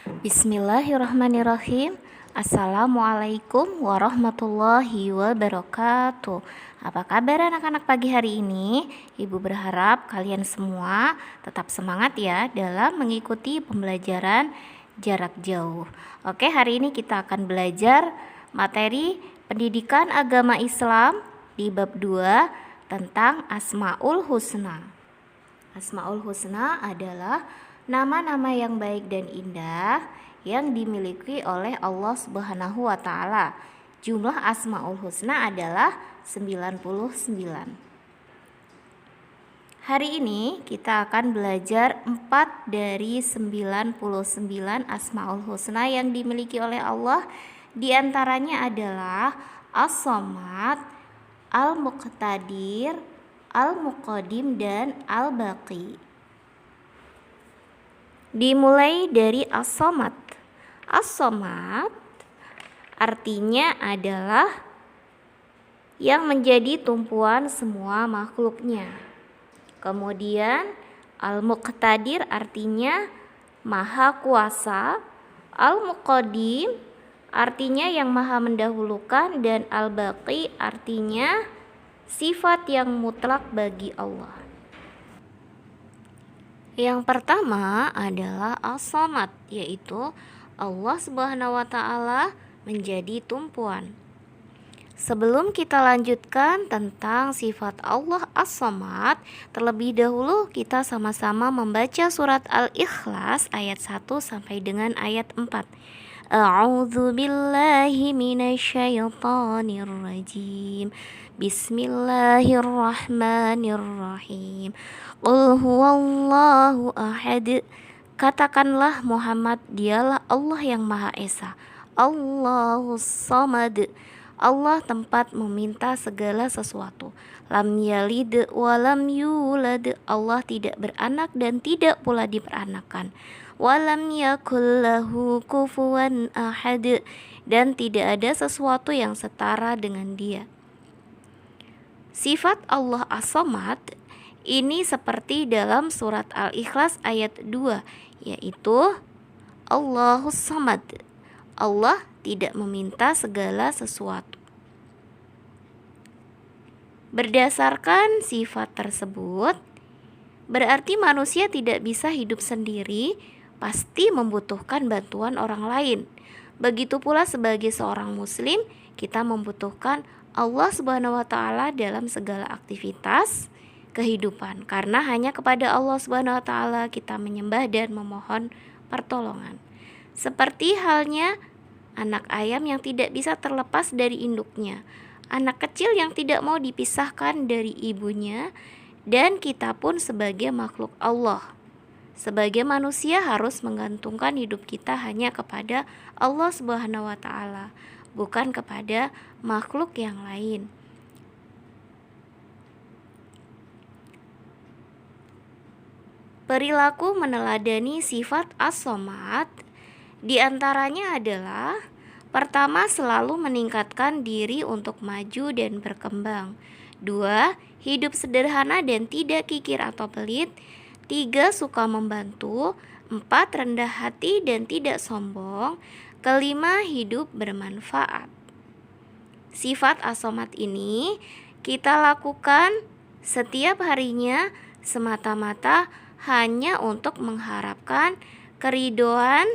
Bismillahirrahmanirrahim. Assalamualaikum warahmatullahi wabarakatuh. Apa kabar anak-anak pagi hari ini? Ibu berharap kalian semua tetap semangat ya dalam mengikuti pembelajaran jarak jauh. Oke, hari ini kita akan belajar materi pendidikan agama Islam di bab 2 tentang Asmaul Husna. Asmaul Husna adalah nama-nama yang baik dan indah yang dimiliki oleh Allah Subhanahu wa taala. Jumlah Asmaul Husna adalah 99. Hari ini kita akan belajar 4 dari 99 Asmaul Husna yang dimiliki oleh Allah. Di antaranya adalah As-Samad, Al-Muqtadir, Al-Muqadim, dan Al-Baqi. Dimulai dari As-Samad. As-Samad artinya adalah yang menjadi tumpuan semua makhluknya. Kemudian Al-Muqtadir artinya maha kuasa. Al-Muqadim artinya yang maha mendahulukan, dan Al-Baqi artinya sifat yang mutlak bagi Allah. Yang pertama adalah As-Samad, yaitu Allah Subhanahu wa taala menjadi tumpuan. Sebelum kita lanjutkan tentang sifat Allah As-Samad, terlebih dahulu kita sama-sama membaca surat Al-Ikhlas ayat 1 sampai dengan ayat 4. A'udzu billahi minasyaitonir rajim. Bismillahirrahmanirrahim. Qul huwallahu ahad. Katakanlah Muhammad, dialah Allah yang Maha Esa. Allahus Samad. Allah tempat meminta segala sesuatu. Lam yalid wa lam yulad. Allah tidak beranak dan tidak pula diperanakan. Walam yakul lahu kufuwan ahad. Dan tidak ada sesuatu yang setara dengan dia. Sifat Allah As-Samad ini seperti dalam surat Al-Ikhlas ayat 2, yaitu Allahus Samad. Allah tidak meminta segala sesuatu. Berdasarkan sifat tersebut, berarti manusia tidak bisa hidup sendiri, pasti membutuhkan bantuan orang lain. Begitu pula sebagai seorang muslim, kita membutuhkan Allah Subhanahu wa taala dalam segala aktivitas kehidupan, karena hanya kepada Allah Subhanahu wa taala kita menyembah dan memohon pertolongan. Seperti halnya anak ayam yang tidak bisa terlepas dari induknya, anak kecil yang tidak mau dipisahkan dari ibunya, dan kita pun sebagai makhluk Allah, sebagai manusia harus menggantungkan hidup kita hanya kepada Allah Subhanahu wa taala, bukan kepada makhluk yang lain. Perilaku meneladani sifat As-Samad diantaranya adalah: pertama, selalu meningkatkan diri untuk maju dan berkembang. 2. Hidup sederhana dan tidak kikir atau pelit. 3. Suka membantu. 4. Rendah hati dan tidak sombong. Kelima, hidup bermanfaat. Sifat As-Samad ini kita lakukan setiap harinya semata-mata hanya untuk mengharapkan keridhaan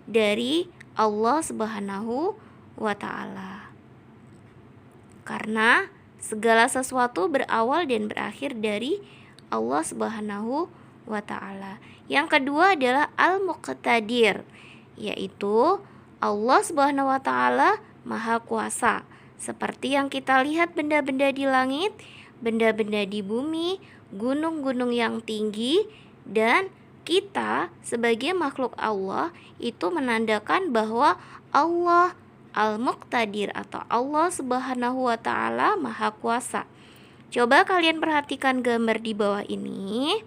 dari Allah Subhanahu wa taala. Karena segala sesuatu berawal dan berakhir dari Allah Subhanahu wa taala. Yang kedua adalah Al-Muqtadir, yaitu Allah Subhanahu wa taala Maha Kuasa. Seperti yang kita lihat benda-benda di langit, benda-benda di bumi, gunung-gunung yang tinggi, dan kita sebagai makhluk Allah itu menandakan bahwa Allah Al-Muqtadir atau Allah Subhanahu wa taala Maha Kuasa. Coba kalian perhatikan gambar di bawah ini.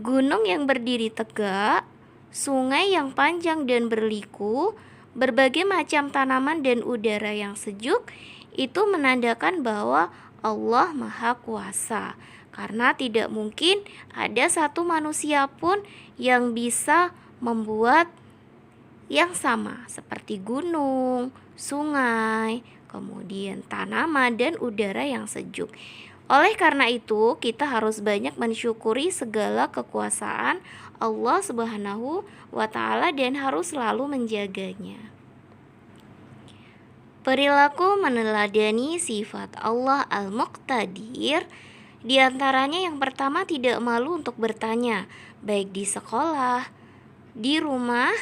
Gunung yang berdiri tegak, sungai yang panjang dan berliku, berbagai macam tanaman dan udara yang sejuk, itu menandakan bahwa Allah Maha Kuasa. Karena tidak mungkin ada satu manusia pun yang bisa membuat yang sama seperti gunung, sungai, kemudian tanaman dan udara yang sejuk. Oleh karena itu, kita harus banyak mensyukuri segala kekuasaan Allah Subhanahu wa Ta'ala dan harus selalu menjaganya. Perilaku meneladani sifat Allah Al-Muqtadir, di antaranya yang pertama tidak malu untuk bertanya, baik di sekolah, di rumah,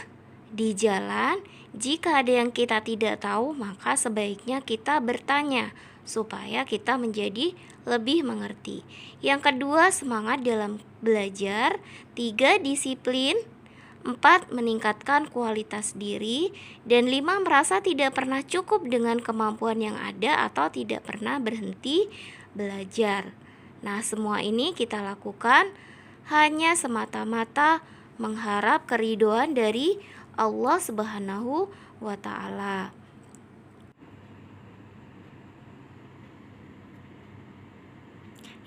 di jalan. Jika ada yang kita tidak tahu, maka sebaiknya kita bertanya supaya kita menjadi lebih mengerti. Yang kedua, semangat dalam belajar. 3, disiplin. 4, meningkatkan kualitas diri. Dan 5, merasa tidak pernah cukup dengan kemampuan yang ada atau tidak pernah berhenti belajar. Nah, semua ini kita lakukan hanya semata-mata mengharap keridhaan dari Allah Subhanahu wa Ta'ala.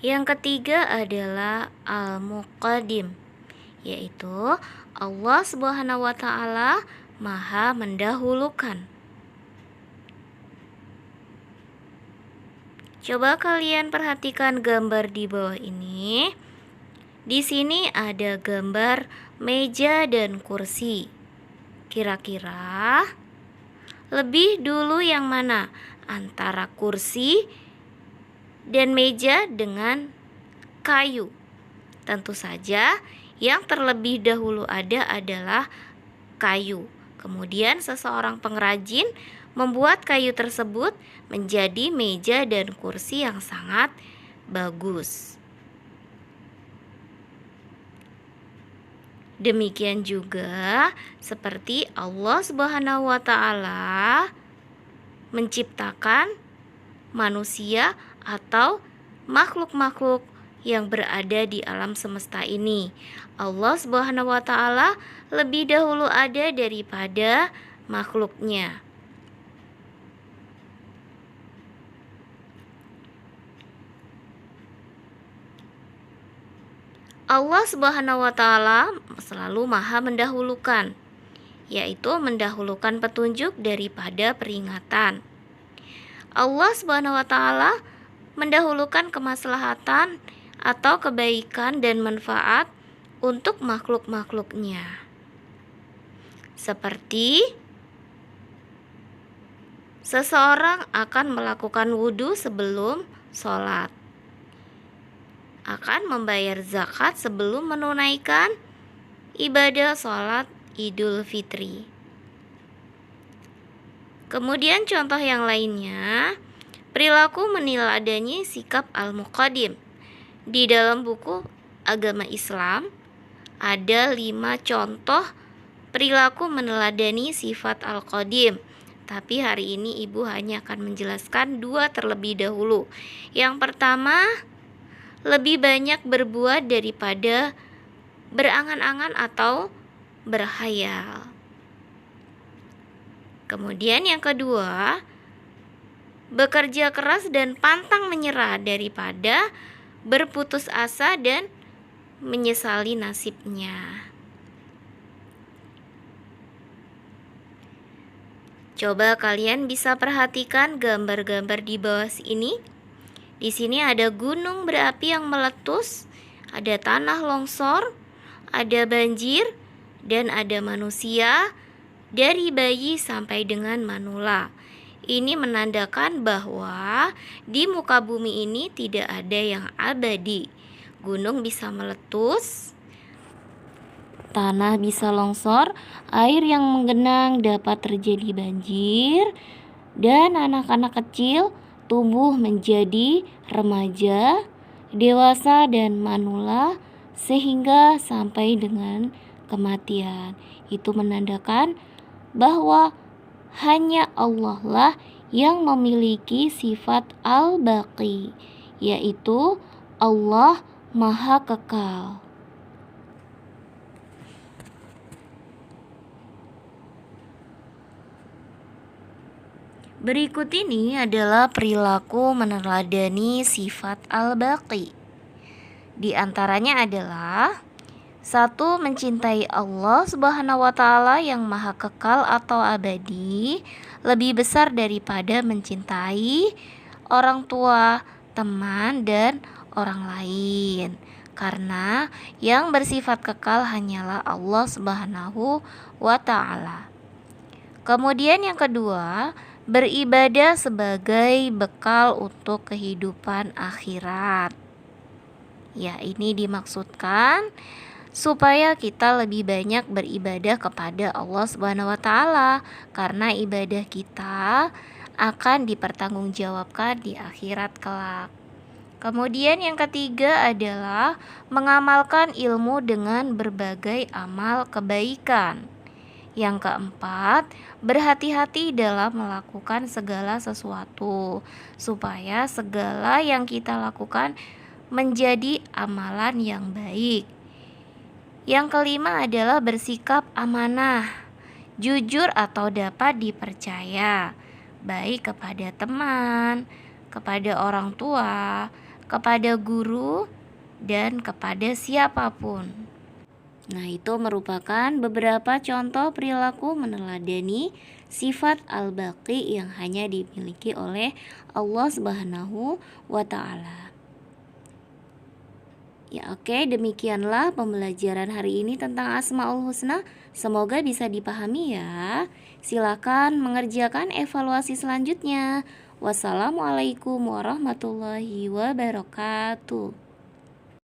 Yang ketiga adalah Al-Muqaddim, yaitu Allah Subhanahu wa Ta'ala Maha mendahulukan. Coba kalian perhatikan gambar di bawah ini. Di sini ada gambar meja dan kursi. Kira-kira lebih dulu yang mana antara kursi dan meja dengan kayu? Tentu saja yang terlebih dahulu ada adalah kayu. Kemudian seseorang pengrajin membuat kayu tersebut menjadi meja dan kursi yang sangat bagus. Demikian juga seperti Allah Subhanahu wa Ta'ala menciptakan manusia atau makhluk-makhluk yang berada di alam semesta ini. Allah Subhanahu wa Ta'ala lebih dahulu ada daripada makhluknya. Allah Subhanahu wa Ta'ala selalu Maha mendahulukan, yaitu mendahulukan petunjuk daripada peringatan. Allah Subhanahu wa Ta'ala mendahulukan kemaslahatan atau kebaikan dan manfaat untuk makhluk-makhluknya. Seperti seseorang akan melakukan wudhu sebelum sholat, akan membayar zakat sebelum menunaikan ibadah sholat Idul Fitri. Kemudian contoh yang lainnya, perilaku meneladani sikap Al-Muqaddim. Di dalam buku agama Islam ada 5 contoh perilaku meneladani sifat Al-Qadim. Tapi hari ini ibu hanya akan menjelaskan 2 terlebih dahulu. Yang pertama, lebih banyak berbuat daripada berangan-angan atau berhayal. Kemudian yang kedua, bekerja keras dan pantang menyerah daripada berputus asa dan menyesali nasibnya. Coba kalian bisa perhatikan gambar-gambar di bawah ini. Di sini ada gunung berapi yang meletus, ada tanah longsor, ada banjir, dan ada manusia dari bayi sampai dengan manula. Ini menandakan bahwa di muka bumi ini tidak ada yang abadi. Gunung bisa meletus, tanah bisa longsor, air yang menggenang dapat terjadi banjir, dan anak-anak kecil tumbuh menjadi remaja, dewasa, dan manula sehingga sampai dengan kematian. Itu menandakan bahwa hanya Allah lah yang memiliki sifat Al-Baqi, yaitu Allah Maha Kekal. Berikut ini adalah perilaku meneladani sifat Al-Baqi. Di antaranya adalah Satu, mencintai Allah Subhanahu wa Ta'ala yang maha kekal atau abadi lebih besar daripada mencintai orang tua, teman, dan orang lain. Karena yang bersifat kekal hanyalah Allah Subhanahu wa Ta'ala. Kemudian yang kedua, beribadah sebagai bekal untuk kehidupan akhirat. Ya, ini dimaksudkan supaya kita lebih banyak beribadah kepada Allah Subhanahu wa Ta'ala, karena ibadah kita akan dipertanggungjawabkan di akhirat kelak. Kemudian yang ketiga adalah mengamalkan ilmu dengan berbagai amal kebaikan. Yang keempat, berhati-hati dalam melakukan segala sesuatu supaya segala yang kita lakukan menjadi amalan yang baik. Yang kelima adalah bersikap amanah, jujur atau dapat dipercaya, baik kepada teman, kepada orang tua, kepada guru, dan kepada siapapun. Nah, itu merupakan beberapa contoh perilaku meneladani sifat al-baqi yang hanya dimiliki oleh Allah Subhanahu wa Ta'ala. Ya, oke, demikianlah pembelajaran hari ini tentang Asmaul Husna. Semoga bisa dipahami ya. Silakan mengerjakan evaluasi selanjutnya. Wassalamualaikum warahmatullahi wabarakatuh.